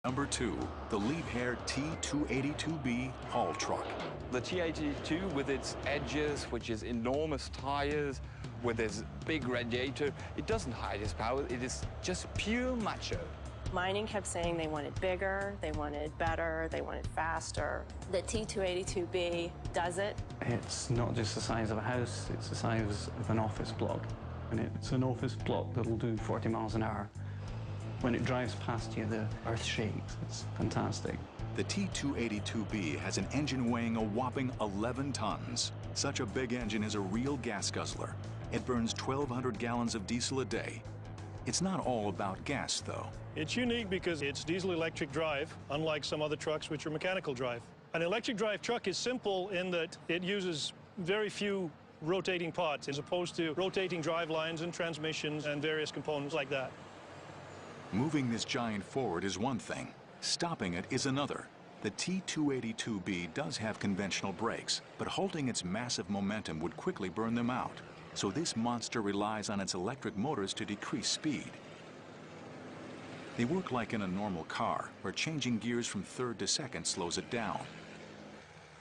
Number 2, the Liebherr T282B haul truck. The T82 with its edges, which is enormous tires, with its big radiator, it doesn't hide its power, it is just pure macho. Mining kept saying they wanted bigger, they wanted better, they wanted faster. The T282B does it. It's not just the size of a house, it's the size of an office block. And it's an office block that'll do 40 miles an hour. When it drives past you, the earth shakes. It's fantastic. The T282B has an engine weighing a whopping 11 tons. Such a big engine is a real gas guzzler. It burns 1,200 gallons of diesel a day. It's not all about gas, though. It's unique because it's diesel-electric drive, unlike some other trucks which are mechanical drive. An electric drive truck is simple in that it uses very few rotating parts as opposed to rotating drive lines and transmissions and various components like that. Moving this giant forward is one thing. Stopping it is another. The T282B does have conventional brakes, but halting its massive momentum would quickly burn them out. So this monster relies on its electric motors to decrease speed. They work like in a normal car, where changing gears from third to second slows it down.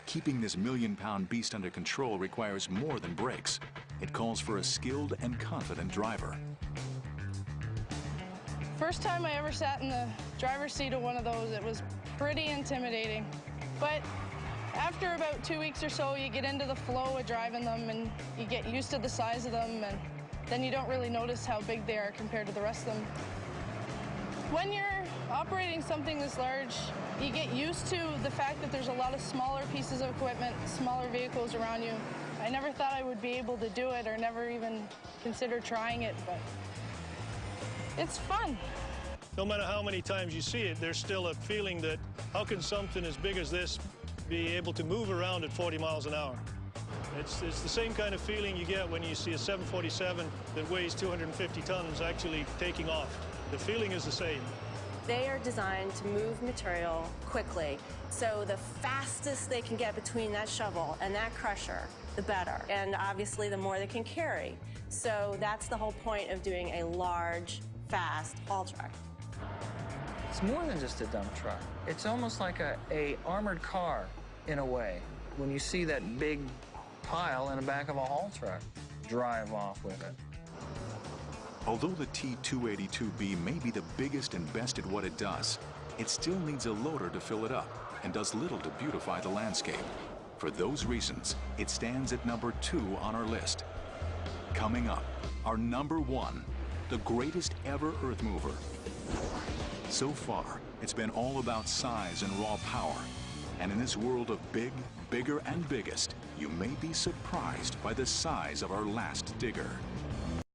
Keeping this million-pound beast under control requires more than brakes. It calls for a skilled and confident driver. First time I ever sat in the driver's seat of one of those, it was pretty intimidating. But after about 2 weeks or so, you get into the flow of driving them and you get used to the size of them, and then you don't really notice how big they are compared to the rest of them. When you're operating something this large, you get used to the fact that there's a lot of smaller pieces of equipment, smaller vehicles around you. I never thought I would be able to do it or never even considered trying it, but it's fun. No matter how many times you see it, there's still a feeling that how can something as big as this be able to move around at 40 miles an hour? It's the same kind of feeling you get when you see a 747 that weighs 250 tons actually taking off. The feeling is the same. They are designed to move material quickly, so the fastest they can get between that shovel and that crusher, the better. And obviously, the more they can carry. So that's the whole point of doing a large, fast haul truck. It's more than just a dump truck. It's almost like a armored car, in a way, when you see that big pile in the back of a haul truck. Drive off with it. Although the T282B may be the biggest and best at what it does, it still needs a loader to fill it up and does little to beautify the landscape. For those reasons, it stands at number 2 on our list. Coming up, our number 1, the greatest ever earth mover. So far, it's been all about size and raw power. And in this world of big, bigger, and biggest, you may be surprised by the size of our last digger.